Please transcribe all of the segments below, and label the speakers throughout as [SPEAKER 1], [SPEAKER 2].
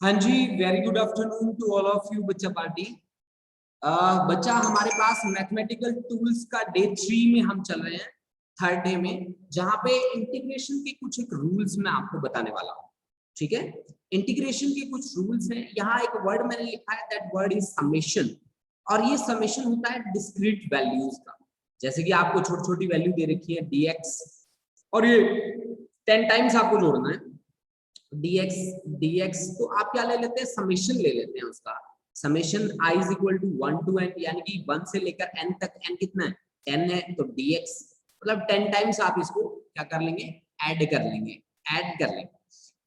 [SPEAKER 1] हाँ जी, very good afternoon to all of you बच्चा पार्टी। बच्चा हमारे पास मैथमेटिकल टूल्स का डे 3 में हम चल रहे हैं, थर्ड डे में, जहां पे इंटीग्रेशन के कुछ एक रूल्स मैं आपको बताने वाला हूँ। ठीक है, इंटीग्रेशन के कुछ रूल्स हैं। यहाँ एक वर्ड मैंने लिखा है, दैट वर्ड इज समेशन। और ये समेशन होता है डिस्क्रीट वैल्यूज का। जैसे कि आपको छोटी छोटी वैल्यू दे रखी है dx, और ये 10 टाइम्स आपको जोड़ना है dx तो आप क्या ले लेते हैं, समेशन ले लेते हैं उसका। Summation i is equal to 1 to n, यानी कि 1 से लेकर n तक। n कितना है, 10 है, तो dx मतलब 10 टाइम्स आप इसको क्या कर लेंगे, ऐड कर लेंगे, ऐड कर लेंगे।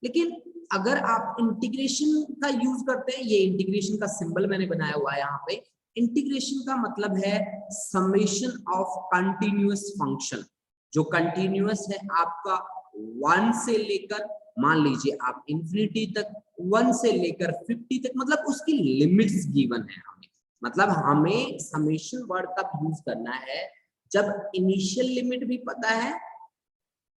[SPEAKER 1] लेकिन अगर आप इंटीग्रेशन का यूज करते हैं, ये इंटीग्रेशन का सिंबल मैंने बनाया हुआ है यहाँ पे। इंटीग्रेशन का मतलब है समेशन ऑफ कंटिन्यूअस फंक्शन। जो कंटिन्यूअस है आपका 1 से लेकर, मान लीजिए आप इंफिनिटी तक, 1 से लेकर 50 तक, मतलब उसकी लिमिट्स गिवन है हमें। मतलब हमें समेशन वर्ड तब यूज करना है जब इनिशियल लिमिट भी पता है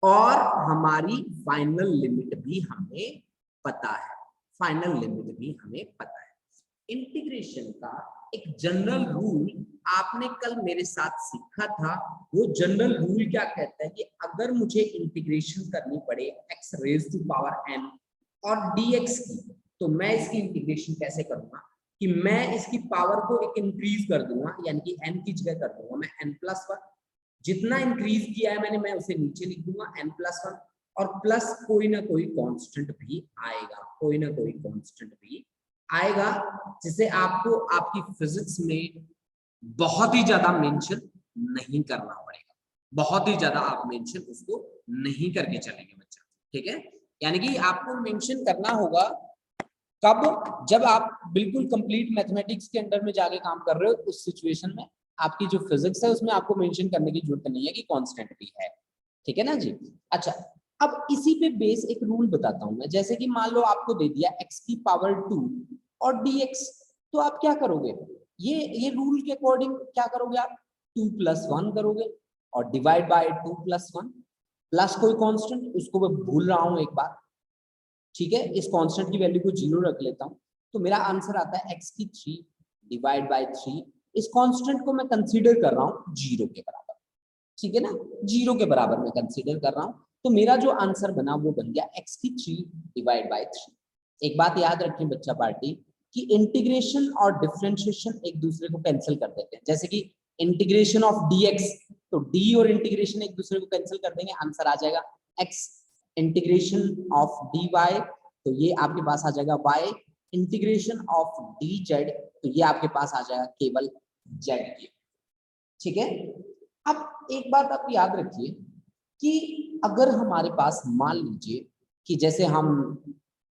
[SPEAKER 1] और हमारी फाइनल लिमिट भी हमें पता है। फाइनल लिमिट भी हमें पता है। इंटीग्रेशन का एक जनरल रूल आपने कल मेरे साथ सीखा था। वो जनरल रूल क्या कहता है कि अगर मुझे इंटीग्रेशन करनी पड़े x raise to power n और dx की, तो मैं इसकी इंटीग्रेशन कैसे करूंगा कि मैं इसकी पावर को एक इंक्रीज कर दूंगा, यानी कि n की जगह कर दूंगा मैं n+1। जितना इंक्रीज किया है मैंने, मैं उसे नीचे लिख दूंगा n+1, और प्लस कोई ना कोई कांस्टेंट भी आएगा, कोई ना कोई कांस्टेंट भी आएगा, जिसे आपको आपकी फिजिक्स में बहुत ही ज्यादा मेंशन नहीं करना पड़ेगा। बहुत ही ज्यादा आप मेंशन उसको नहीं करके चलेंगे बच्चा। ठीक है, यानी कि आपको मेंशन करना होगा कब, जब आप बिल्कुल कंप्लीट मैथमेटिक्स के अंडर में जाके काम कर रहे हो, उस सिचुएशन में आपकी जो फिजिक्स है उसमें आपको मेंशन करने की जरूरत नहीं है कि कांस्टेंट भी है। ठीक है ना जी। अच्छा, अब इसी पे बेस एक रूल बताता हूं मैं। जैसे कि मान लो आपको दे दिया x की पावर 2 और dx, तो आप क्या करोगे, ये रूल के अकॉर्डिंग क्या करोगे आप, 2+1 करोगे और डिवाइड बाय 2+1, प्लस कोई कांस्टेंट, उसको मैं भूल रहा हूं एक बार। ठीक है, इस कांस्टेंट की वैल्यू को 0 रख लेता हूं, तो मेरा आंसर आता है x की 3 डिवाइड बाय 3। इस कांस्टेंट को मैं कंसीडर कर रहा हूं 0 के बराबर। ठीक है ना, 0 के बराबर मैं कंसीडर कर रहा हूं, तो मेरा जो आंसर बना वो बन गया x की 3 डिवाइड बाय 3। एक बात याद रखिए बच्चा पार्टी, कि इंटीग्रेशन और डिफरेंशिएशन एक दूसरे को कैंसिल कर देते हैं। जैसे कि इंटीग्रेशन ऑफ dx, तो d और इंटीग्रेशन एक दूसरे को कैंसिल कर देंगे, आंसर आ जाएगा x। इंटीग्रेशन ऑफ dy, तो ये आपके पास आ जाएगा y। इंटीग्रेशन ऑफ dz, तो ये आपके पास आ जाएगा केवल z के। ठीक है, अब एक बात आप याद रखिए कि अगर हमारे पास मान लीजिए कि जैसे हम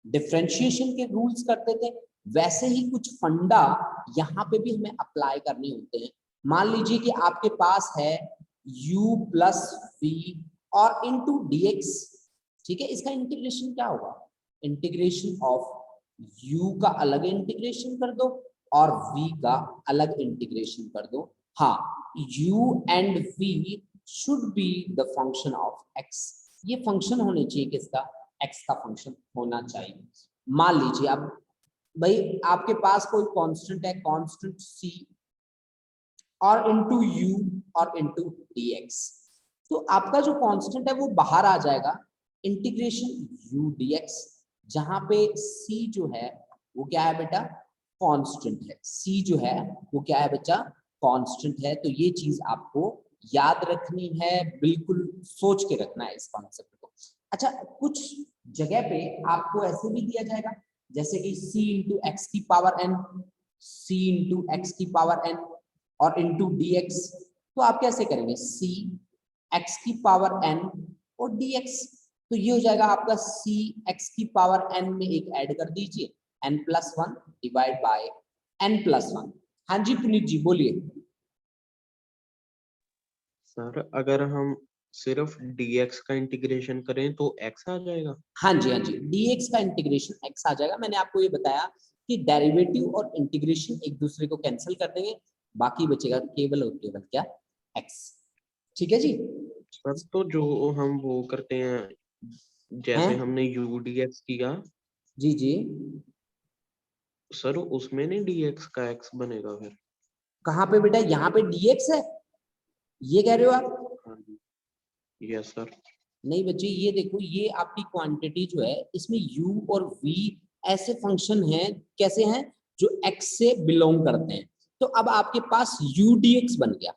[SPEAKER 1] डिफरेंशिएशन के रूल्स करते थे, वैसे ही कुछ फंडा यहाँ पे भी हमें अप्लाई करने होते हैं। मान लीजिए कि आपके पास है u प्लस v और इंटू dx। ठीक है, इसका इंटीग्रेशन क्या होगा, इंटीग्रेशन ऑफ u का अलग इंटीग्रेशन कर दो और v का अलग इंटीग्रेशन कर दो। हाँ, u and v should be the function of x। ये फंक्शन होने चाहिए किसका, x का फंक्शन होना चाहिए। मान लीजिए अब भाई आपके पास कोई कांस्टेंट है, कांस्टेंट c, और इंटू u और इंटू dx, तो आपका जो कांस्टेंट है वो बाहर आ जाएगा, इंटीग्रेशन u dx, जहां पे c जो है वो क्या है बेटा, कांस्टेंट है। c जो है वो क्या है बच्चा, कांस्टेंट है। तो ये चीज आपको याद रखनी है, बिल्कुल सोच के रखना है इस कॉन्सेप्ट को। अच्छा, कुछ जगह पे आपको ऐसे भी दिया जाएगा, जैसे कि c इंटू एक्स की power n, c into x की पावर n और इंटू dx। तो आप कैसे करेंगे, c x की पावर n और dx, तो ये हो जाएगा आपका c x की पावर n में एक ऐड कर दीजिए n+1 डिवाइड बाय n+1। हाँ जी पुनीत जी बोलिए।
[SPEAKER 2] सर अगर हम सिर्फ dx का इंटीग्रेशन करें तो x आ जाएगा।
[SPEAKER 1] हाँ जी, हाँ जी, dx का इंटीग्रेशन x आ जाएगा। मैंने आपको ये बताया कि डेरिवेटिव और इंटीग्रेशन एक दूसरे को कैंसिल कर देंगे, बाकी बचेगा केवल और केवल क्या, x। ठीक है जी।
[SPEAKER 2] सर तो जो हम वो करते हैं,
[SPEAKER 1] हैं,
[SPEAKER 2] जैसे हमने u dx किया,
[SPEAKER 1] जी जी,
[SPEAKER 2] सर उसमें नहीं dx का x बनेगा फिर?
[SPEAKER 1] कहाँ पे बेटा? यहाँ पे dx है, ये कह रहे हो आप?
[SPEAKER 2] हाँ जी, यस सर।
[SPEAKER 1] नहीं बच्चे, ये देखो, ये आपकी क्वांटिटी जो है इसमें u और v ऐसे फंक्शन हैं, कैसे हैं, जो x से बिलोंग करते हैं। तो अब आपके पास u dx बन गया,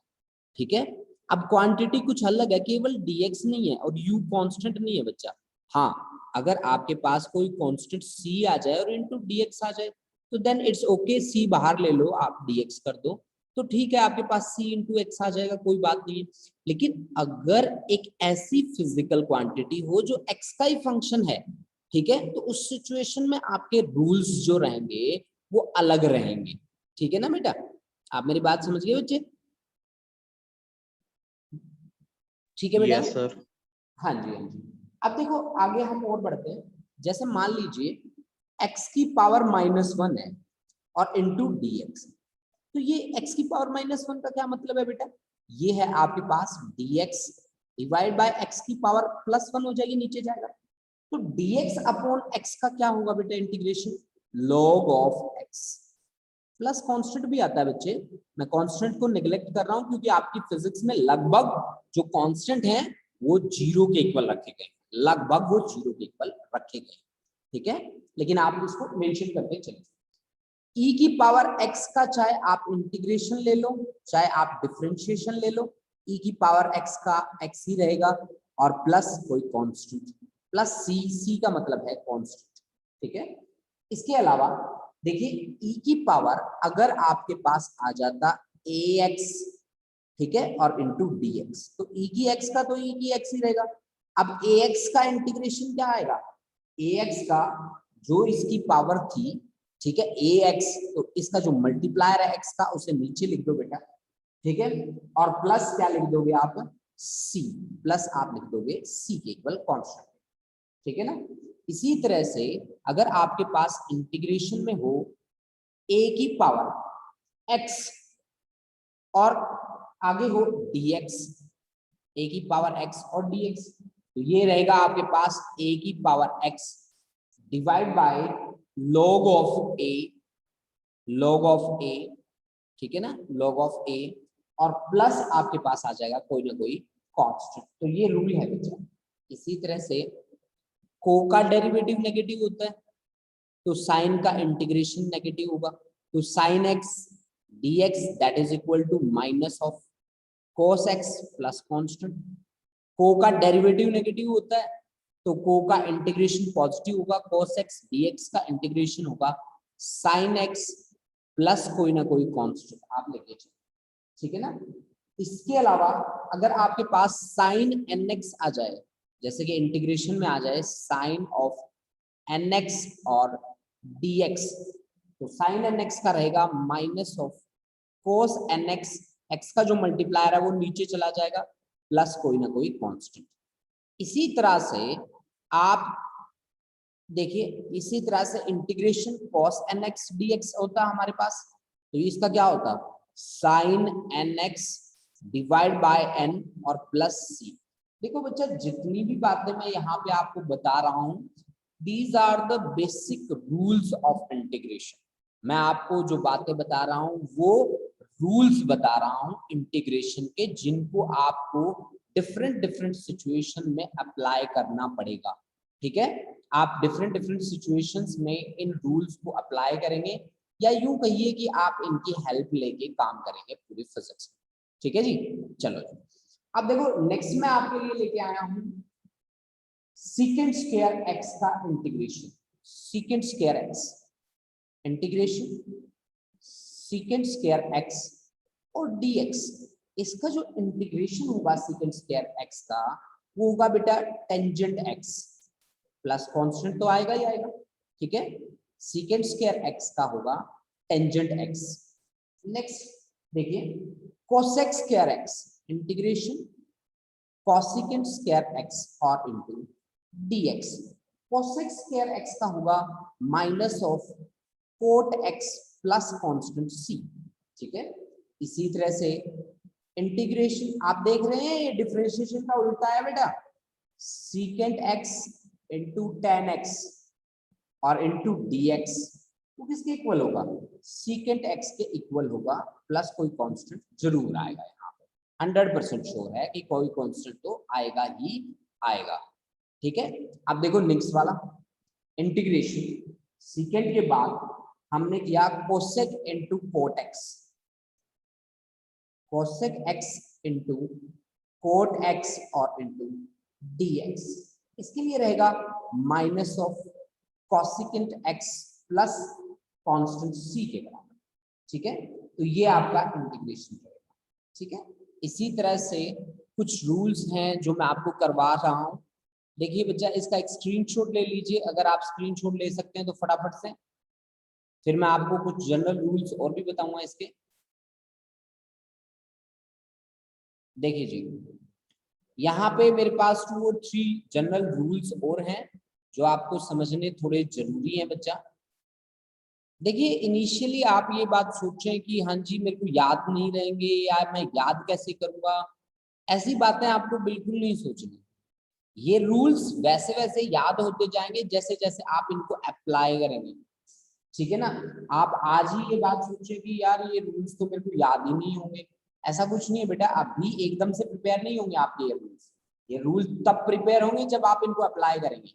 [SPEAKER 1] ठीक है। अब क्वांटिटी कुछ अलग है, केवल dx नहीं है और u कांस्टेंट नहीं है बच्चा। हाँ, अगर आपके पास कोई कांस्टेंट c आ जाए और इनटू dx आ जाए तो देन इट्स ओके, c बाहर ले लो, आप dx कर दो तो ठीक है, आपके पास c इंटू एक्स आ जाएगा, कोई बात नहीं है। लेकिन अगर एक ऐसी फिजिकल क्वांटिटी हो जो x का ही फंक्शन है, ठीक है, तो उस सिचुएशन में आपके रूल्स जो रहेंगे वो अलग रहेंगे, ठीक है ना बेटा? आप मेरी बात समझ गए बच्चे? ठीक है बेटा?
[SPEAKER 2] Yes sir.
[SPEAKER 1] हाँ जी, हाँ जी। अब देखो आगे हम और बढ़ते हैं। जैसे मान लीजिए x की पावर -1 है और इंटू dx, तो ये x की पावर -1 का क्या मतलब है बेटा? ये है आपके पास dx डिवाइड बाय x की पावर +1 हो जाएगी, नीचे जाएगा। तो dx अपॉन x का क्या होगा बेटा? Integration log of x, plus constant भी आता है बच्चे। मैं कांस्टेंट को नेग्लेक्ट कर रहा हूं क्योंकि आपकी फिजिक्स में लगभग जो कांस्टेंट है वो 0 के इक्वल रखे गए, लगभग वो 0 के इक्वल रखे गए, ठीक है। लेकिन आप इसको मेंशन करते चलिए। e की पावर x का चाहे आप इंटीग्रेशन ले लो, चाहे आप डिफरेंशिएशन ले लो, e की पावर x का x ही रहेगा और प्लस कोई कांस्टेंट, प्लस c का मतलब है कांस्टेंट, ठीक है। इसके अलावा देखिए e की पावर अगर आपके पास आ जाता ax, ठीक है, और इंटू dx, तो e की x का तो e की x ही रहेगा। अब ax का इंटीग्रेशन क्या आएगा? ax का जो इसकी पावर थी, ठीक है, ax, तो इसका जो मल्टीप्लायर है x का उसे नीचे लिख दो बेटा, ठीक है, और प्लस क्या लिख दोगे आप? c, प्लस आप लिख दोगे c के इक्वल कांस्टेंट, ठीक है ना। इसी तरह से अगर आपके पास इंटीग्रेशन में हो a की पावर x और आगे हो dx, a की पावर x और dx, तो ये रहेगा आपके पास a की power x divide by log of a, log of a, ठीक है ना, log ऑफ a, और प्लस आपके पास आ जाएगा कोई ना कोई कांस्टेंट। तो ये रूल है बच्चा। इसी तरह से को का डेरिवेटिव नेगेटिव होता है तो साइन का इंटीग्रेशन नेगेटिव होगा, तो sine x dx that is equal to minus of cos x plus constant. को का डेरिवेटिव नेगेटिव होता है तो को का इंटीग्रेशन पॉजिटिव होगा, cos x dx का इंटीग्रेशन होगा sin x प्लस कोई ना कोई कांस्टेंट आप लेके चलो, ठीक है ना। इसके अलावा अगर आपके पास sin nx आ जाए, जैसे कि इंटीग्रेशन में आ जाए sin ऑफ nx और dx, तो sin nx का रहेगा minus of cos nx, x का जो मल्टीप्लायर है वो नीचे चला जाएगा, प्लस कोई ना कोई कांस्टेंट। इसी तरह से आप देखिए, इसी तरह से इंटीग्रेशन cos nx dx होता है हमारे पास, तो इसका क्या होता? sin nx divide by n और प्लस c। देखो बच्चा, जितनी भी बातें मैं यहाँ पे आपको बता रहा हूँ, these are the basic rules of integration. मैं आपको जो बातें बता रहा हूँ वो रूल्स बता रहा हूँ इंटीग्रेशन के, जिनको आपको डिफरेंट डिफरेंट सिचुएशन में अप्लाई करना पड़ेगा, ठीक है। आप डिफरेंट डिफरेंट सिचुएशंस में इन रूल्स को अप्लाई करेंगे, या यूं कहिए कि आप इनकी हेल्प लेके काम करेंगे पूरी फिजिक्स में, ठीक है जी। चलो जी, अब देखो नेक्स्ट मैं आपके लिए लेके आया हूं सीकेंट स्क्वायर एक्स का integration. Secant square x integration secant square x और dx, इसका जो इंटीग्रेशन होगा सीकेंट स्क्वायर एक्स का, वो होगा बेटा टेंजेंट एक्स प्लस कांस्टेंट तो आएगा ही आएगा, ठीक है। सीकेंट स्क्वायर एक्स का होगा टेंजेंट एक्स। नेक्स्ट देखिए cosec square x integration cosecant square x और into dx। Cosec square x का होगा minus of cot x plus constant c, ठीक है। इसी तरह से इंटीग्रेशन आप देख रहे हैं, ये डिफरेंशिएशन का उल्टा है बेटा, secant x into ten x और इंटू dx वो किसके इक्वल होगा, सीकेंट एक्स के इक्वल होगा, प्लस कोई कांस्टेंट जरूर आएगा। यहाँ पे 100% श्योर है कि कोई कांस्टेंट तो आएगा ही आएगा। ठीक है, अब देखो नेक्स्ट वाला इंटीग्रेशन, सीकेंट के बाद हमने किया cosec into cot x, cosec x into cot x और इंटू dx, इसके लिए रहेगा minus of cosecant x plus constant c के बराबर। ठीक है, तो ये आपका इंटीग्रेशन रहेगा। ठीक है, इसी तरह से कुछ रूल्स हैं जो मैं आपको करवा रहा हूं। देखिए बच्चा, इसका एक स्क्रीनशॉट ले लीजिए, अगर आप स्क्रीनशॉट ले सकते हैं तो फटाफट से, फिर मैं आपको कुछ जनरल रूल्स और भी बताऊंगा इसके। देखिए जी, यहाँ पे मेरे पास 2 और 3 जनरल रूल्स और हैं जो आपको समझने थोड़े जरूरी हैं बच्चा। देखिए इनिशियली आप ये बात सोचें कि हाँ जी मेरे को याद नहीं रहेंगे या मैं याद कैसे करूंगा, ऐसी बातें आपको बिल्कुल नहीं सोचनी। ये रूल्स वैसे वैसे याद होते जाएंगे जैसे जैसे आप इनको अप्लाई करेंगे। ठीक है ना, आप आज ही ये बात सोचें कि यार ये रूल्स तो मेरे को याद ही नहीं होंगे, ऐसा कुछ नहीं है बेटा। अभी एकदम से प्रिपेयर नहीं होंगे आपके ये रूल्स तब प्रिपेयर होंगे जब आप इनको अप्लाई करेंगे।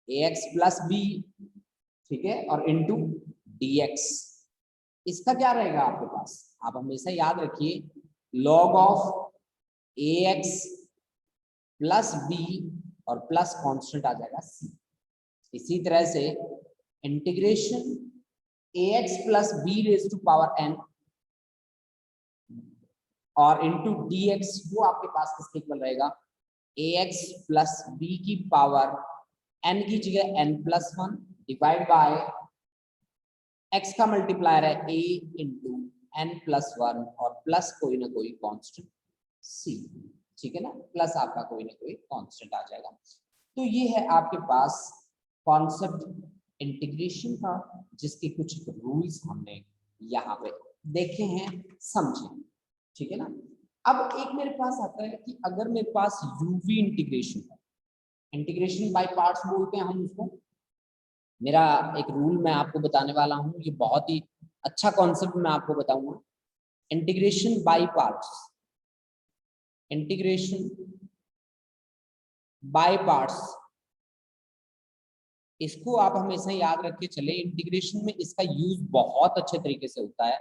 [SPEAKER 1] ax प्लस बी, ठीक है, और इनटू dx, इसका क्या रहेगा आपके पास, आप हमेशा याद रखिए log of ax plus b और प्लस कांस्टेंट आ जाएगा c। इसी तरह से integration ax plus b raise to power n और इंटू dx, वो आपके पास किसके इक्वल रहेगा, ax प्लस बी की पावर n की जगह n plus 1 divide by x का मल्टीप्लायर है a इंटू n प्लस 1 और प्लस कोई ना कोई कांस्टेंट c। ठीक है ना, प्लस आपका कोई ना कोई कांस्टेंट आ जाएगा। तो ये है आपके पास कॉन्सेप्ट इंटीग्रेशन का, जिसके कुछ रूल्स हमने यहाँ पे देखे हैं, समझे। ठीक है ना, अब एक मेरे पास आता है कि अगर मेरे पास यूवी इंटीग्रेशन है, इंटीग्रेशन बाय पार्ट्स बोलते हैं हम उसको। मेरा एक रूल मैं आपको बताने वाला हूँ, ये बहुत ही अच्छा कॉन्सेप्ट मैं आपको बताऊंगा। Integration by parts, integration by parts, इसको आप हमेशा याद रख के चले। इंटीग्रेशन में इसका यूज बहुत अच्छे तरीके से होता है,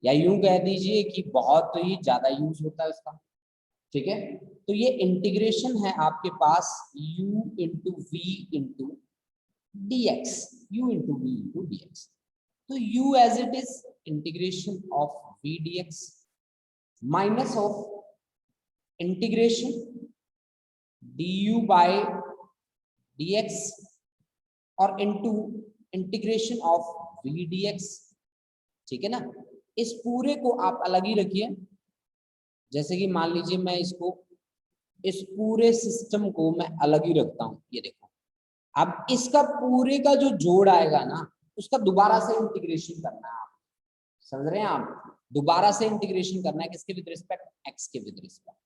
[SPEAKER 1] या यूं कह दीजिए कि बहुत ही ज्यादा यूज होता है इसका। ठीक है, तो ये इंटीग्रेशन है आपके पास u into v into d x, u into v into d x. तो u as it is integration of v dx minus of integration du by dx और into integration of v dx। ठीक है ना, इस पूरे को आप अलग ही रखिए। जैसे कि मान लीजिए मैं इसको, इस पूरे सिस्टम को मैं अलग ही रखता हूं, ये देखो। अब इसका पूरे का जो जोड़ आएगा ना, उसका दोबारा से इंटीग्रेशन करना है। आप समझ रहे हैं, आप दोबारा से इंटीग्रेशन करना है किसके विद रिस्पेक्ट, एक्स के विद रिस्पेक्ट।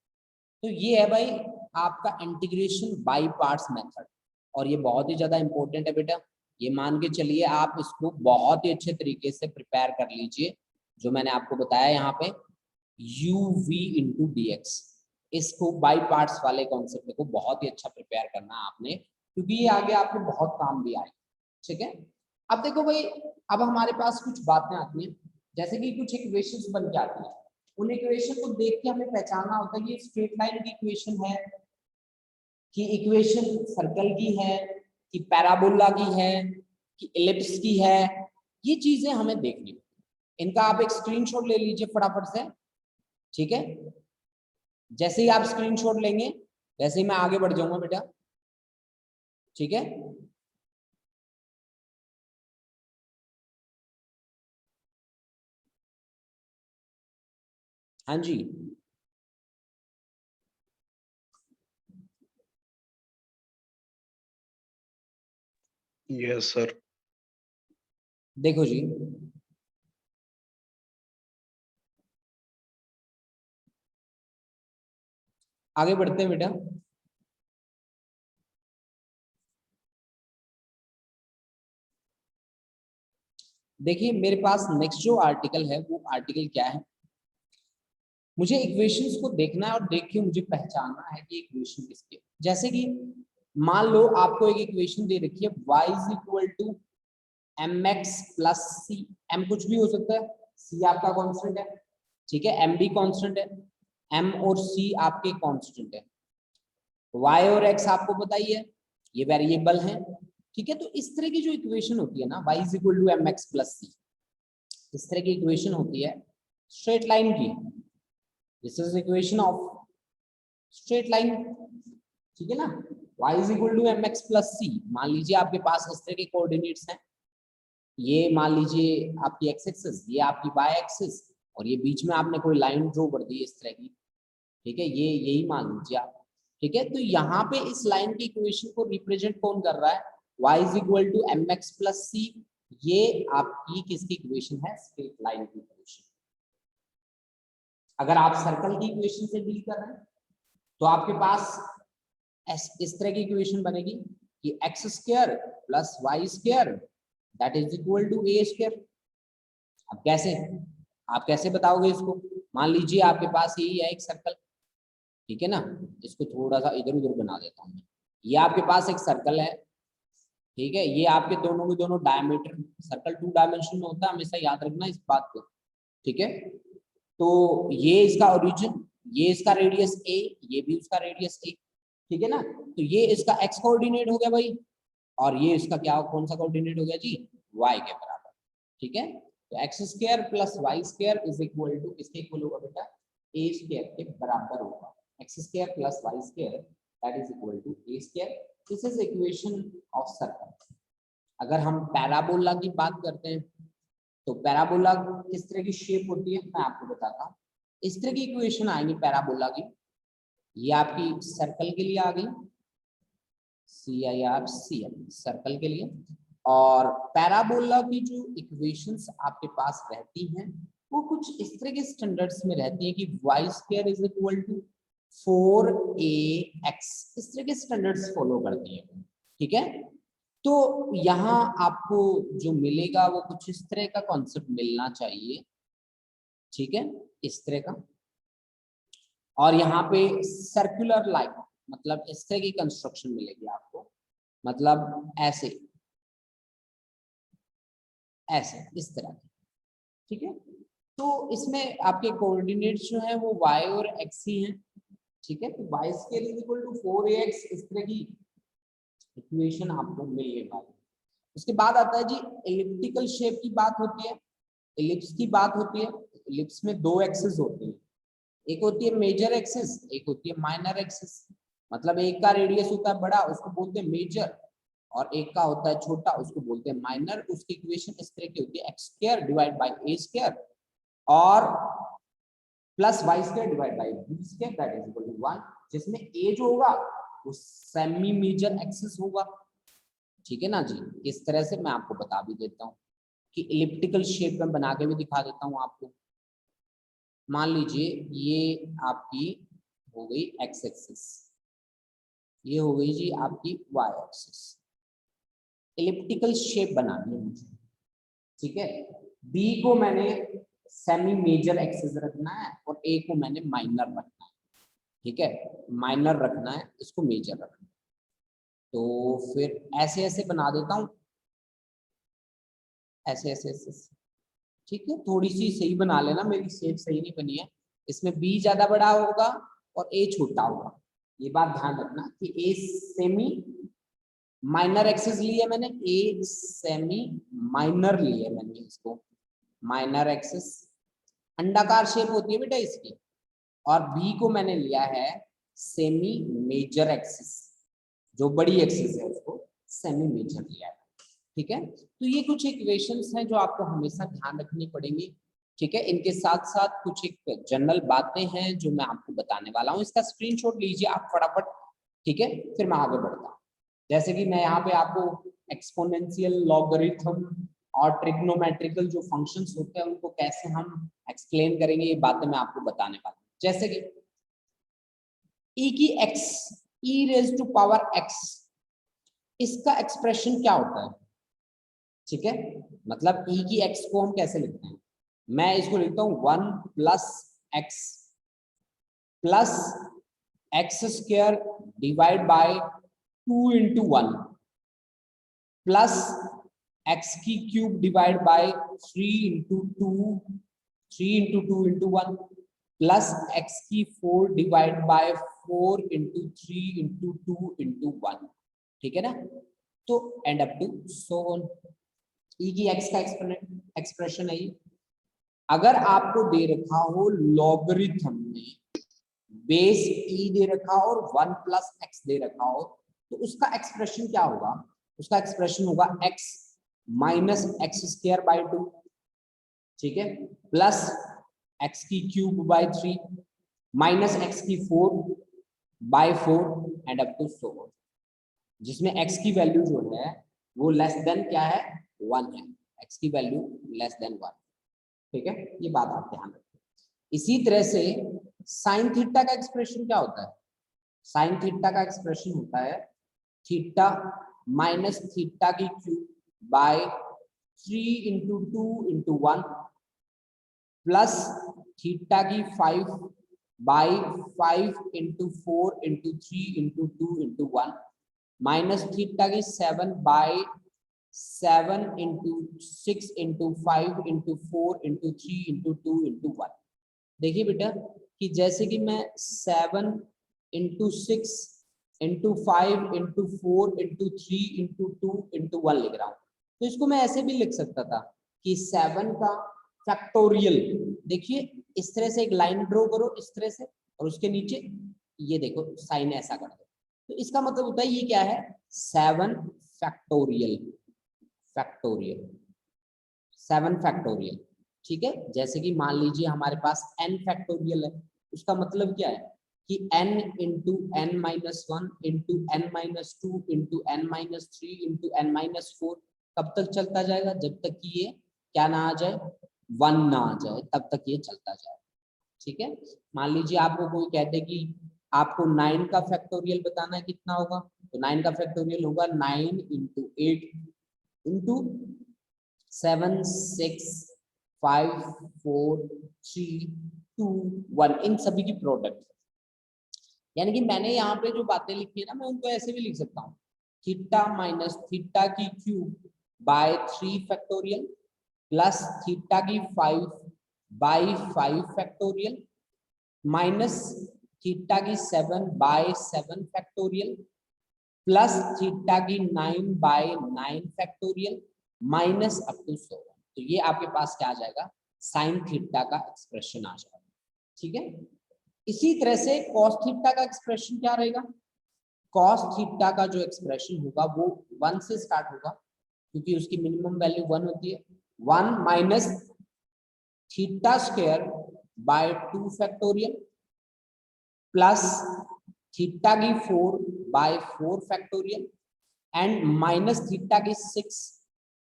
[SPEAKER 1] तो ये है भाई आपका इंटीग्रेशन बाय पार्ट्स मेथड, और ये बहुत ही ज्यादा इंपॉर्टेंट है बेटा। ये मान के चलिए आप इसको बहुत ही अच्छे तरीके से प्रिपेयर कर लीजिए, जो मैंने आपको बताया यहाँ पे u v into d x, इसको बाई पार्ट्स वाले कॉन्सेप्ट को बहुत ही अच्छा प्रिपेयर करना है आपने, क्योंकि ये आगे आपको बहुत काम भी आएगा। ठीक है, अब देखो भाई, अब हमारे पास कुछ बातें आती हैं, जैसे कि कुछ इक्वेशंस बन के आती हैं। उन इक्वेशन को देख के हमें पहचानना होता है कि स्ट्रेट लाइन की इक्वेशन है, कि इक्वेशन सर्कल की है, कि पैराबोला की है, कि इलिप्स की है। ये चीजें हमें देखनी, इनका आप एक स्क्रीनशॉट ले लीजिए फटाफट से। ठीक है, जैसे ही आप स्क्रीनशॉट लेंगे वैसे ही मैं आगे बढ़ जाऊंगा बेटा। ठीक है, हाँ जी,
[SPEAKER 2] यस सर।
[SPEAKER 1] देखो जी, आगे बढ़ते हैं बेटा। देखिए मेरे पास नेक्स्ट जो आर्टिकल है वो आर्टिकल क्या है, मुझे इक्वेशंस को देखना है और देख के मुझे पहचानना है कि इक्वेशन किसकी है। जैसे कि मान लो आपको एक इक्वेशन दे रखी है y is equal to mx plus c, m कुछ भी हो सकता है, c आपका कांस्टेंट है, ठीक है, m भी कांस्टेंट है, m और c आपके कांस्टेंट है, y और x आपको पता ही है ये वेरिएबल है, ठीक है। तो इस तरह की जो इक्वेशन होती है ना y is equal to mx plus c, इस तरह की इक्वेशन होती है स्ट्रेट लाइन की, this is equation of straight line, ठीक है ना। y is equal to mx plus c, मान लीजिए आपके पास इस तरह के कोऑर्डिनेट्स हैं, ये मान लीजिए आपकी x एक्सिस, ये आपकी y एक्सिस, और ये बीच में आपने कोई लाइन ड्रॉ कर दी इस तरह की, ठीक है, ये यही मान लीजिए आप, ठीक है। तो यहाँ पे इस लाइन की इक्वेशन को रिप्रेजेंट कौन कर रहा है, y is equal to mx plus c, ये आपकी किसकी इक्वेशन है, स्ट्रेट लाइन की इक्वेशन। अगर आप सर्कल की इक्वेशन से डील कर रहे हैं तो आपके पास इस तरह की इक्वेशन बनेगी कि x square plus y square that is equal to a square. अब कैसे, आप कैसे बताओगे इसको, मान लीजिए आपके पास यही है एक सर्कल, ठीक है ना, इसको थोड़ा सा इधर उधर बना देता हूँ मैं, ये आपके पास एक सर्कल है, ठीक है, ये आपके दोनों के दोनों डायमीटर, सर्कल 2 डायमेंशन में होता है, हमेशा याद रखना इस बात को, ठीक है। तो ये इसका ओरिजिन, ये इसका रेडियस a, ये भी उसका रेडियस a, ठीक है ना। तो ये इसका x कोऑर्डिनेट हो गया भाई, और ये इसका क्या, कौन सा कोऑर्डिनेट हो गया जी, y के बराबर, ठीक है। तो x square plus y square is equal to, किसके इक्वल होगा बेटा, ए स्क्वायर के बराबर होगा, x square plus y square that is equal to a square, this is equation of circle. अगर हम पैराबोला की बात करते हैं तो पैराबोला किस तरह की शेप होती है मैं आपको बताता हूँ, इस तरह की इक्वेशन आएगी पैराबोला की, ये आपकी सर्कल के लिए आ गई, CIRCL सर्कल के लिए, और पैराबोला की जो इक्वेशंस आपके पास रहती हैं वो कुछ इस तरह के स्टैंडर्ड्स में रहती है कि y square is equal to 4ax, इस तरह के स्टैंडर्ड्स फॉलो करती है, ठीक है। तो यहाँ आपको जो मिलेगा वो कुछ इस तरह का कॉन्सेप्ट मिलना चाहिए, ठीक है, इस तरह का, और यहाँ पे सर्कुलर लाइन, मतलब इस तरह की कंस्ट्रक्शन मिलेगी आपको, मतलब ऐसे ऐसे इस तरह की, ठीक है। तो इसमें आपके कोऑर्डिनेट्स जो है वो y और x ही हैं, ठीक है। तो y square is equal to 4ax, इस तरह की इक्वेशन आपको मिलने वाली। उसके बाद आता है जी एलिप्टिकल शेप की बात होती है, एलिप्स की बात होती है, एलिप्स में दो एक्सिस होती है, एक होती है मेजर एक्सिस, एक होती है माइनर एक्सिस, मतलब एक का रेडियस होता है बड़ा, उसको बोलते हैं मेजर, और एक का होता है छोटा, उसको बोलते हैं माइनर। उसकी इक्वेशन इस तरह की होती है, x square divide by a square और plus y square divide by b square that is equal to 1, जिसमें ए जो होगा वो सेमी मेजर एक्सिस होगा, ठीक है ना जी। इस तरह से मैं आपको बता भी देता हूँ कि इलिप्टिकल शेप में बना के भी दिखा देता हूँ आपको। मान लीजिए ये आपकी हो गई एक्स एक्सिस, ये हो गई जी आपकी वाई एक्सिस, इलिप्टिकल शेप बनानी है मुझे, ठीक है। बी को मैंने सेमी मेजर एक्सिस रखना है और ए को मैंने माइनर रखना है, ठीक है, माइनर रखना है, इसको मेजर रखना है। तो फिर ऐसे ऐसे बना देता हूँ, ऐसे ऐसे ऐसे, ठीक है, थोड़ी सी सही बना लेना, मेरी शेप सही नहीं बनी है, इसमें बी ज्यादा बड़ा होगा और ए छोटा होगा, ये बात ध्यान रखना कि ए सेमी माइनर एक्सिस लिया मैंने, ए सेमी माइनर लिया मैंने, इसको माइनर एक्सिस, अंडाकार शेप होती है बेटा इसकी, और बी को मैंने लिया है सेमी मेजर एक्सिस, जो बड़ी एक्सिस है उसको सेमी मेजर लिया है, ठीक है। तो ये कुछ इक्वेशंस हैं जो आपको हमेशा ध्यान रखनी पड़ेंगी, ठीक है। इनके साथ साथ कुछ एक जनरल बातें हैं जो मैं आपको बताने वाला हूँ, इसका स्क्रीनशॉट लीजिए आप फटाफट, ठीक है, फिर मैं आगे बढ़ता हूँ। जैसे कि मैं यहाँ पे आपको एक्सपोनेंशियल, लॉगरिथम और ट्रिग्नोमेट्रिकल जो फंक्शंस होते हैं उनको कैसे हम एक्सप्लेन करेंगे, ये बातें मैं आपको बताने वाला हूँ। जैसे कि e की x, e raise to power x, इसका एक्सप्रेशन क्या होता है, ठीक है, मतलब e की x को हम कैसे लिखते हैं, मैं इसको लिखता हूँ 1 plus x plus x square divide by 2 into 1 plus x की cube divide by 3 into 2 3 into 2 into 1 plus x की 4 divide by 4 into 3 into 2 into 1, ठीक है ना। तो and up to so on, e की एक्स का एक्सप्रेशन है ये। अगर आपको दे रखा हो लॉगरिथम में बेस ई दे रखा हो और 1 प्लस एक्स दे रखा हो, तो उसका एक्सप्रेशन क्या होगा, उसका एक्सप्रेशन होगा x minus x square by 2, ठीक है, प्लस एक्स की क्यूब बाय 3 माइनस एक्स की 4 by 4 and up to so on, जिसमें x की वैल्यू जो है वो लेस देन क्या है 1 है, x की वैल्यू लेस देन 1, ठीक है, ये बात आप ध्यान रखें। इसी तरह से साइन थीटा का एक्सप्रेशन क्या होता है, साइन थीटा का एक्सप्रेशन होता है थीटा माइनस थीटा की cube by 3 into 2 into 1 plus theta की 5 by 5 into 4 into 3 into 2 into 1 minus theta की 7 by 7 into 6 into 5 into 4 into 3 into 2 into 1। देखिए बेटा कि जैसे कि मैं 7 into 6 into 5 into 4 into 3 into 2 into 1 लिख रहा हूँ, तो इसको मैं ऐसे भी लिख सकता था कि 7 का फैक्टोरियल, देखिए इस तरह से एक लाइन ड्रॉ करो इस तरह से और उसके नीचे ये देखो साइन ऐसा कर दो, तो इसका मतलब होता है ये क्या है 7 फैक्टोरियल, फैक्टोरियल 7 फैक्टोरियल, ठीक है। जैसे कि मान लीजिए हमारे पास n फैक्टोरियल है, उसका मतलब क्या है कि n into n minus 1 into n minus 2 into n minus 3 into n minus 4 कब तक चलता जाएगा, जब तक कि ये क्या ना आ जाए 1 ना आ जाए, तब तक ये चलता जाए, ठीक है। मान लीजिए आपको कोई कहते कि आपको 9 का फैक्टोरियल बताना है, कितना होगा, तो 9 का फैक्टोरियल होगा 9 इंटू 8 इंटू 7 6 5 4 3 2 1, इन सभी की प्रोडक्ट, यानी कि मैंने यहाँ पे जो बातें लिखी है ना मैं उनको ऐसे भी लिख सकता हूँ थीटा माइनस थीटा की cube by 3 factorial plus theta की 5 बाय 5 फैक्टोरियल माइनस थीटा की 7 बाय 7 फैक्टोरियल प्लस थीटा की 9 by 9 factorial minus up to 7, तो ये आपके पास क्या आ जाएगा साइन थीटा का एक्सप्रेशन आ जाएगा, ठीक है। इसी तरह से cos थीटा का एक्सप्रेशन क्या रहेगा, cos थीटा का जो एक्सप्रेशन होगा वो 1 से स्टार्ट होगा क्योंकि उसकी मिनिमम वैल्यू 1 होती है, 1 minus theta square by 2 factorial plus theta की 4 by 4 factorial and minus theta की 6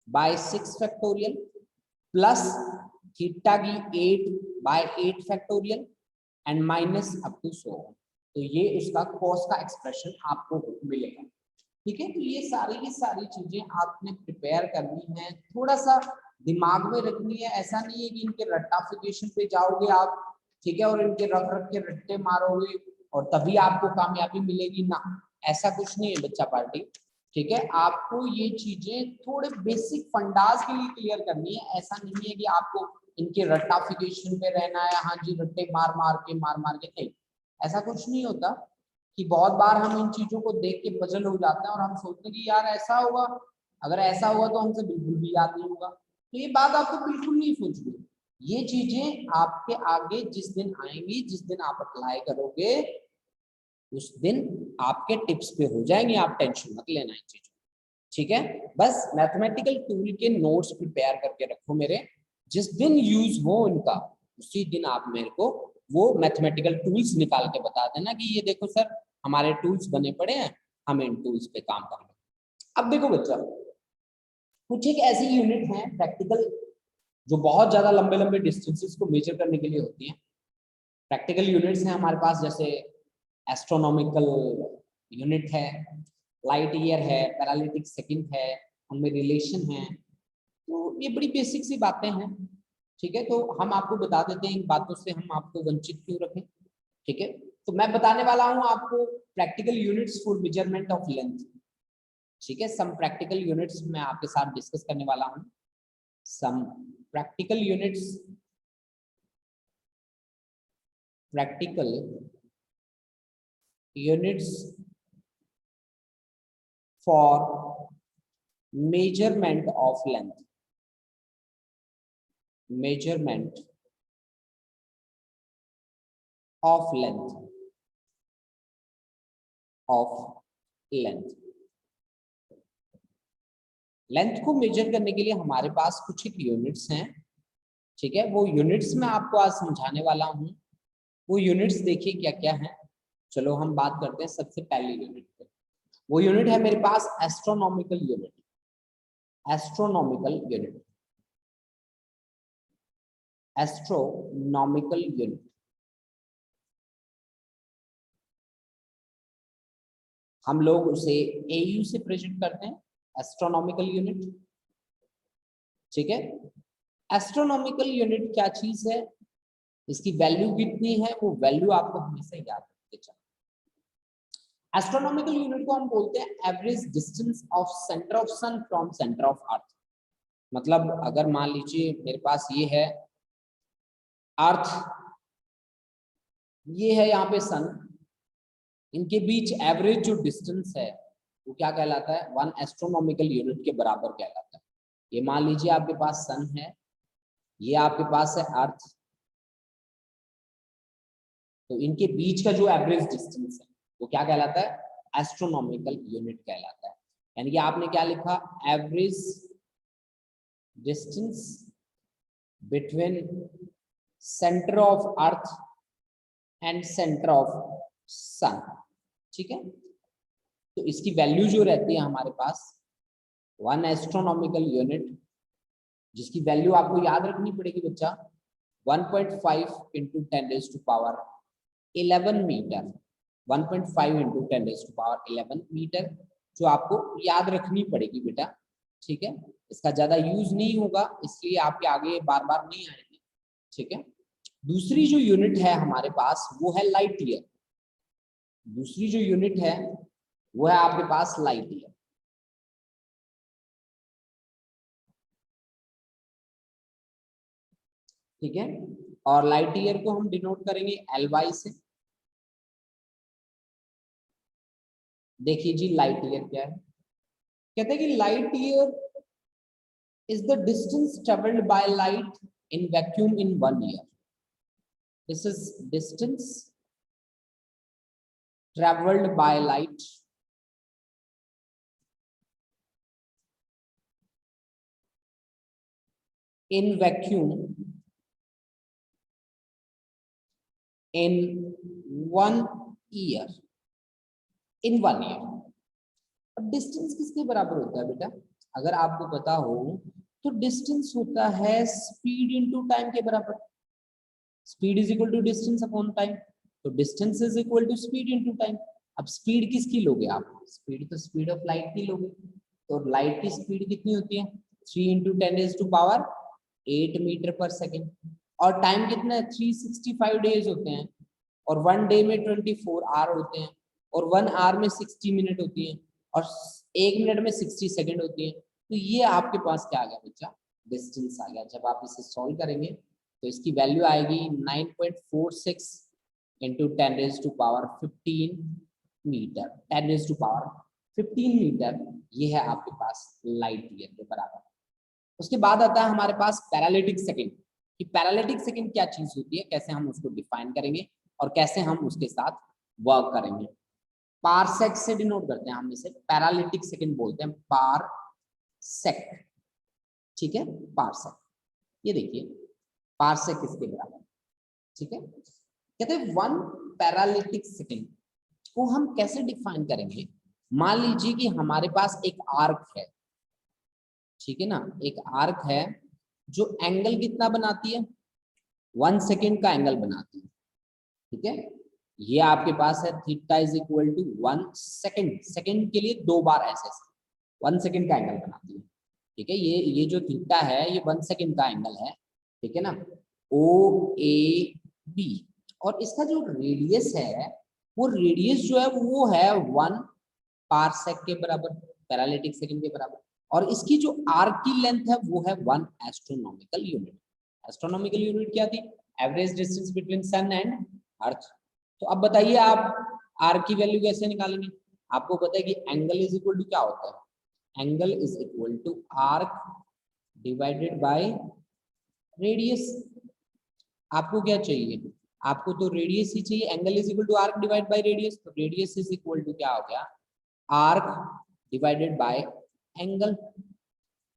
[SPEAKER 1] बाय 6 फैक्टोरियल प्लस थीटा की 8 by 8 factorial and minus up to so on, तो ये उसका कॉस का एक्सप्रेशन आपको मिलेगा, ठीक है। तो ये सारी की सारी चीजें आपने प्रिपेयर करनी है, थोड़ा सा दिमाग में रखनी है, ऐसा नहीं है कि इनके रट्टाफिकेशन पे जाओगे आप, ठीक है, और इनके रख रख के रट्टे मारोगे और तभी आपको कामयाबी मिलेगी ना, ऐसा कुछ नहीं है बच्चा पार्टी, ठीक है। आपको ये चीजें थोड़े बेसिक फंडास के लिए क्लियर करनी है, ऐसा नहीं है कि आपको इनके रट्टाफिकेशन पे रहना है, हाँ जी रट्टे मार मार के नहीं, ऐसा कुछ नहीं होता कि बहुत बार हम इन चीजों को देख के पजल हो जाते हैं और हम सोचते हैं कि यार ऐसा होगा, अगर ऐसा हुआ तो हमसे बिल्कुल भी याद नहीं होगा, तो ये बात आपको बिल्कुल नहीं सोचनी, ये चीजें आपके आगे जिस दिन आएंगी, जिस दिन आप अप्लाई करोगे उस दिन आपके टिप्स पे हो जाएंगे, आप टेंशन मत लेना इन चीजों, ठीक है। बस मैथमेटिकल टूल के नोट्स प्रिपेयर करके रखो मेरे, जिस दिन यूज हो इनका उसी दिन आप मेरे को वो मैथमेटिकल टूल्स निकाल के बता देना कि ये देखो सर हमारे टूल्स बने पड़े हैं, हम इन टूल्स पे काम करेंगे। अब देखो बच्चा, कुछ एक ऐसी यूनिट है प्रैक्टिकल जो बहुत ज्यादा लंबे लंबे डिस्टेंसेस को मेजर करने के लिए होती हैं। प्रैक्टिकल यूनिट्स हैं हमारे पास, जैसे एस्ट्रोनॉमिकल यूनिट है, लाइट ईयर है, पैरालिटिक सेकंड है, उनमें रिलेशन है, तो ये बड़ी बेसिक सी बातें हैं, ठीक है। तो हम आपको बता देते हैं इन बातों से हम आपको वंचित क्यों रखें, ठीक है। तो मैं बताने वाला हूं आपको practical units for measurement of length, ठीक है। सम प्रैक्टिकल यूनिट्स मैं आपके साथ डिस्कस करने वाला हूं, some practical units, practical units for measurement of length, measurement of length length को मेजर करने के लिए हमारे पास कुछ एक यूनिट्स हैं, ठीक है। वो यूनिट्स मैं आपको आज समझाने वाला हूं। वो यूनिट्स देखिए क्या क्या है। चलो हम बात करते हैं सबसे पहली यूनिट पे। वो यूनिट है मेरे पास astronomical unit, astronomical unit, astronomical unit. हम लोग उसे एयू से प्रेजेंट करते हैं, एस्ट्रोनॉमिकल यूनिट, ठीक है। एस्ट्रोनॉमिकल यूनिट क्या चीज है, इसकी वैल्यू कितनी है, वो वैल्यू आपको हमेशा याद रखते चलना। एस्ट्रोनॉमिकल यूनिट को हम बोलते हैं average distance of centre of sun from centre of earth. मतलब अगर मान लीजिए मेरे पास ये है अर्थ, ये है यहाँ पे सन, इनके बीच एवरेज जो डिस्टेंस है वो क्या कहलाता है, 1 एस्ट्रोनॉमिकल यूनिट के बराबर कहलाता है। ये मान लीजिए आपके पास सन है, ये आपके पास है अर्थ, तो इनके बीच का जो एवरेज डिस्टेंस है वो क्या कहलाता है, एस्ट्रोनॉमिकल यूनिट कहलाता है। यानी कि आपने क्या लिखा, average distance between centre of earth and centre of sun, ठीक है। तो इसकी वैल्यू जो रहती है हमारे पास 1 एस्ट्रोनॉमिकल यूनिट, जिसकी वैल्यू आपको याद रखनी पड़ेगी बच्चा, 1.5 इंटू 10⁻11 मीटर, 1.5 इंटू 10⁻11 मीटर, जो आपको याद रखनी पड़ेगी बेटा, ठीक है। इसका ज्यादा यूज नहीं होगा, इसलिए आपके आगे बार बार नहीं आएंगे, ठीक है। दूसरी जो यूनिट है हमारे पास वो है लाइट ईयर। दूसरी जो यूनिट है वो है आपके पास लाइट ईयर, ठीक है। और लाइट ईयर को हम डिनोट करेंगे LY से। देखिए जी लाइट ईयर क्या है, कहते हैं कि light year is the distance traveled by light in vacuum in 1 year. This is distance traveled by light in vacuum in 1 year. In 1 year. अब डिस्टेंस किसके बराबर होता है बेटा, अगर आपको पता हो तो डिस्टेंस होता है स्पीड इनटू टाइम के बराबर। Speed is equal to distance upon time, तो distance is equal to speed into time. अब स्पीड किसकी लोगे आप, स्पीड तो स्पीड ऑफ लाइट की लोगे, तो लाइट की स्पीड कितनी होती है, 3 इंटू 10⁻8 मीटर पर सेकेंड। और टाइम कितना है, 365 डेज होते हैं, और 1 डे में 24 आवर होते हैं, और 1 आवर में 60 मिनट होती है, और 1 मिनट में 60 सेकेंड होती है। तो ये आपके पास क्या आ गया बच्चा, डिस्टेंस आ गया। जब आप इसे सॉल्व करेंगे तो इसकी वैल्यू आएगी 9.46 इंटू 10⁻15 मीटर, 10⁻15 मीटर। ये है आपके पास लाइट ईयर के बराबर। उसके बाद आता है हमारे पास पैरालिटिक सेकंड, कि पैरालिटिक सेकंड क्या चीज होती है, कैसे हम उसको डिफाइन करेंगे और कैसे हम उसके साथ वर्क करेंगे। पारसेक से डिनोट करते हैं हम इसे, पैरालिटिक सेकंड बोलते हैं, पारसेक, ठीक है, पारसेक। ये देखिए पारसेक किसके बराबर, ठीक है। कहते हैं 1 पैरालिटिक सेकंड को हम कैसे डिफाइन करेंगे। मान लीजिए कि हमारे पास एक आर्क है, ठीक है ना, एक आर्क है जो एंगल कितना बनाती है, 1 सेकेंड का एंगल बनाती है, ठीक है। ये आपके पास है theta is equal to 1 second, second के लिए 2 बार ऐसे 1 सेकेंड का एंगल बनाती है। ठीक है, ये जो थीटा है ये 1 सेकंड का एंगल है, ठीक है ना, OAB। और इसका जो रेडियस है, वो रेडियस जो है वो है 1 पारसेक के बराबर, पैरालिटिक सेकंड के बराबर। और इसकी जो आर्क की लेंथ है वो है 1 एस्ट्रोनॉमिकल यूनिट। एस्ट्रोनॉमिकल यूनिट क्या थी? Average distance between sun and earth. तो अब बताइए आप आर्क की वैल्यू कैसे निकालेंगे? आपको पता है कि एंगल इज इक्वल टू क्या होता है? Angle is equal to arc divided by radius. आपको क्या चाहिए? आपको तो रेडियस ही चाहिए। Angle is equal to arc divide by radius, तो रेडियस इज इक्वल टू क्या हो गया? Arc divided by angle.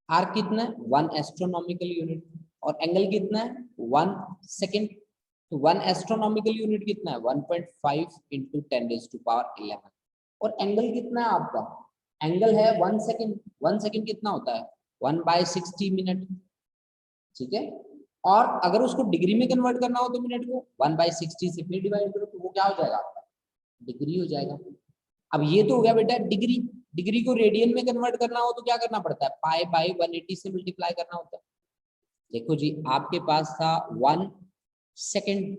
[SPEAKER 1] Arc कितना है? 1 एस्ट्रोनॉमिकल यूनिट। और एंगल कितना है? 1 सेकंड। तो 1 एस्ट्रोनॉमिकल यूनिट कितना है? 1.5 इंटू 10⁻11। और एंगल कितना है आपका? एंगल है 1 सेकंड। 1 सेकंड कितना होता है? 1/60 मिनट, ठीक है। और अगर उसको डिग्री में कन्वर्ट करना हो तो मिनट को 1/60 से फिर डिवाइड करो, तो वो क्या हो जाएगा आपका? डिग्री हो जाएगा। अब ये तो हो गया बेटा डिग्री। डिग्री को रेडियन में कन्वर्ट करना हो तो क्या करना पड़ता है? पाई बाई 180 से मल्टीप्लाई करना होता है। देखो जी, आपके पास था 1 सेकंड।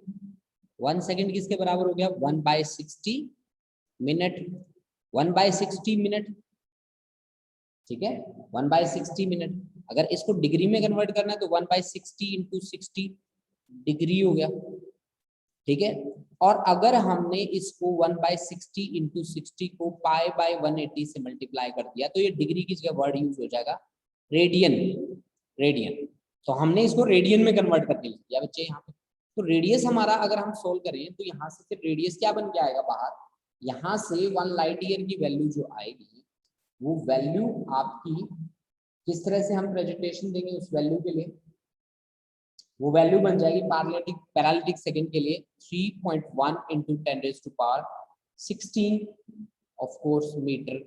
[SPEAKER 1] 1 सेकंड किसके बराबर हो गया? 1/60 मिनट। 1/60 मिनट, ठीक है, 1/60 मिनट। अगर इसको डिग्री में कन्वर्ट करना है तो 1/60 इंटू 60 डिग्री हो गया, ठीक है। और अगर हमने इसको 1/60 इंटू 60 को पाई बाय 180 से मल्टीप्लाई कर दिया तो ये डिग्री की जगह वर्ड यूज हो जाएगा रेडियन। रेडियन, तो हमने इसको रेडियन में कन्वर्ट करके लिख दिया बच्चे यहाँ पे। तो रेडियस हमारा अगर हम सोल्व करें तो यहाँ से फिर रेडियस क्या बन के आएगा बाहर? यहाँ से 1 लाइट ईयर की वैल्यू जो आएगी वो वैल्यू आपकी किस तरह से हम प्रेजेंटेशन देंगे उस वैल्यू के लिए? वो वैल्यू बन जाएगी पैरालिटिक सेकंड के लिए 3.1 into 10⁻16 of course metre,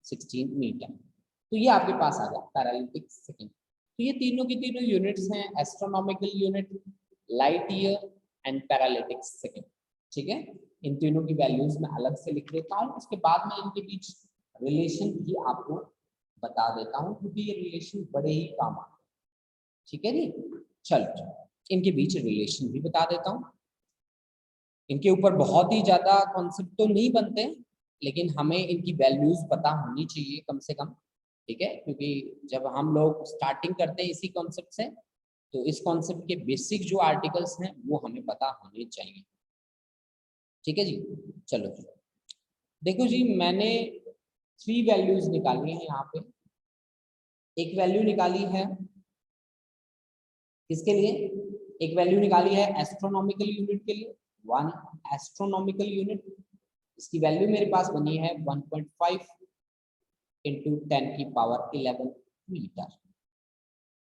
[SPEAKER 1] 16 metre. तो ये आपके पास आ गया पैरालिटिक सेकंड। तो ये तीनों की तीनों यूनिट्स हैं, astronomical unit, light year and paralytic second, ठीक है। इन तीनों की वैल्यूज मैं अलग से लिख देता हूँ, उसके बाद मैं इनके बीच रिलेशन भी आपको बता देता हूँ क्योंकि ये रिलेशन बड़े ही काम आते हैं, ठीक है जी। चलो इनके बीच रिलेशन भी बता देता हूँ। इनके ऊपर बहुत ही ज्यादा कॉन्सेप्ट तो नहीं बनते, लेकिन हमें इनकी वैल्यूज पता होनी चाहिए कम से कम, ठीक है, क्योंकि जब हम लोग स्टार्टिंग करते हैं इसी कॉन्सेप्ट से तो इस कॉन्सेप्ट के बेसिक जो आर्टिकल्स हैं वो हमें पता होने चाहिए, ठीक है जी। चलो देखो जी, मैंने 3 वैल्यूज निकाली है यहाँ पे। एक वैल्यू निकाली है किसके लिए? एक वैल्यू निकाली है एस्ट्रोनॉमिकल यूनिट के लिए, 1 एस्ट्रोनॉमिकल यूनिट। इसकी वैल्यू मेरे पास बनी है 1.5 इंटू 10⁻11 मीटर।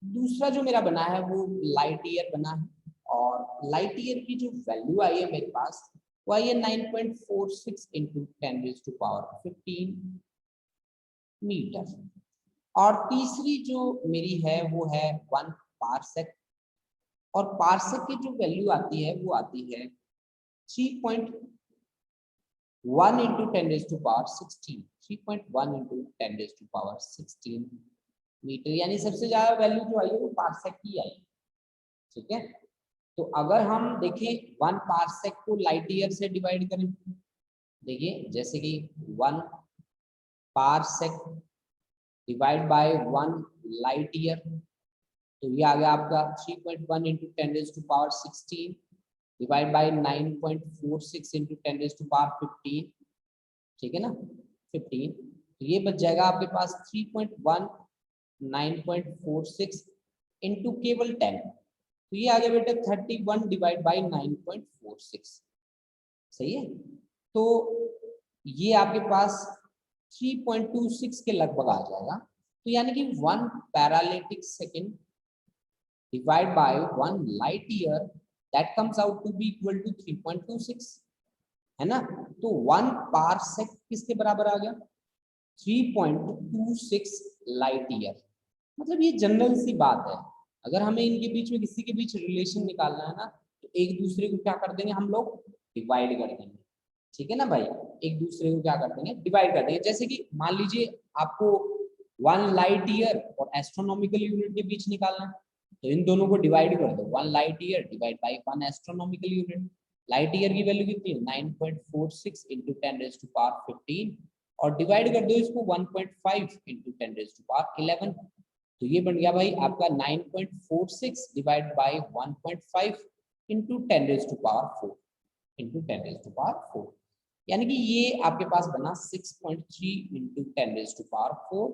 [SPEAKER 1] दूसरा जो मेरा बना है वो लाइट ईयर बना है, और लाइट ईयर की जो वैल्यू आई है मेरे पास वो आई है 9.46 इंटू 10⁻15 मीटर। और तीसरी जो मेरी है वो है 1 पारसेक, और पारसेक की जो वैल्यू आती है वो आती है 3.1 इंटू 10⁻16, 3.1 इंटू 10⁻16 मीटर, यानी सबसे ज्यादा वैल्यू जो आई है वो पारसेक की आई, ठीक है। तो अगर हम देखें 1 पारसेक को लाइट ईयर से डिवाइड करें, देखिए जैसे कि 1 parsec divide by 1 light year, तो ये आ गया आपका 3.1 इंटू 10⁻16 डिवाइड बाय 9.46 इंटू 10⁻15, ठीक है ना, 15। तो ये बच जाएगा आपके पास 3.1 9.46 इंटू केवल 10, तो ये आ गया बेटा 31 डिवाइड बाई 9.46, सही है। तो ये आपके पास 3.26 के लगभग आ जाएगा। तो यानी कि 1 parallactic second divide by 1 light year, that comes out to be equal to 3.26, है ना। तो 1 पारसेक किसके बराबर आ गया? 3.26 लाइट ईयर। मतलब ये जनरल सी बात है, अगर हमें इनके बीच में किसी के बीच रिलेशन निकालना है ना तो एक दूसरे को क्या कर देंगे हम लोग? डिवाइड कर देंगे, ठीक है ना भाई। एक दूसरे को क्या कर देंगे? डिवाइड कर देंगे। जैसे कि मान लीजिए आपको 1 लाइट ईयर और एस्ट्रोनॉमिकल यूनिट के बीच निकालना है, तो इन दोनों को डिवाइड कर दो, 1 light year divide by 1 astronomical unit. Light year की वैल्यू कितनी है 9.46 into 10⁻15 और डिवाइड कर दो इसको 1.5 into 10⁻11, तो ये बन गया भाई आपका 9.46 डिवाइड बाय 1.5 into 10⁻4 into 10⁻4, यानी कि ये आपके पास बना 6.3 into 10⁻4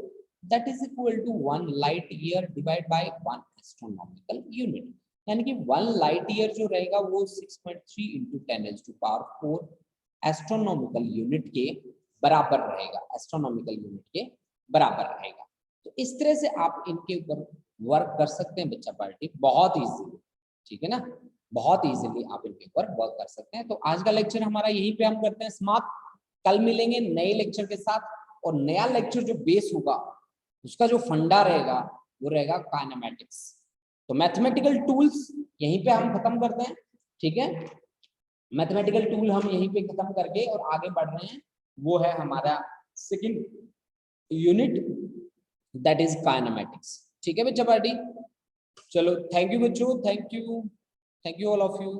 [SPEAKER 1] that is equal to 1 light year divided by 1 astronomical unit, यानी कि 1 लाइट ईयर जो रहेगा वो 6.3 into 10⁻4 एस्ट्रोनॉमिकल यूनिट के बराबर रहेगा, एस्ट्रोनॉमिकल यूनिट के बराबर रहेगा। तो इस तरह से आप इनके ऊपर वर्क कर सकते हैं बच्चा पार्टी, बहुत इजीली, ठीक है ना, बहुत इजीली आप इनके ऊपर वर्क कर सकते हैं। तो आज का लेक्चर हमारा यहीं पे हम करते हैं समाप्त, कल मिलेंगे नए लेक्चर के साथ, और नया लेक्चर जो बेस होगा उसका जो फंडा रहेगा वो रहेगा काइनेमैटिक्स। तो मैथमेटिकल टूल्स यहीं पे हम खत्म करते हैं, ठीक है, मैथमेटिकल टूल हम यहीं पे खत्म करके और आगे बढ़ रहे हैं, वो है हमारा second unit that is kinematics, ठीक है बच्चा पार्टी। चलो थैंक यू बच्चों, thank you all of you.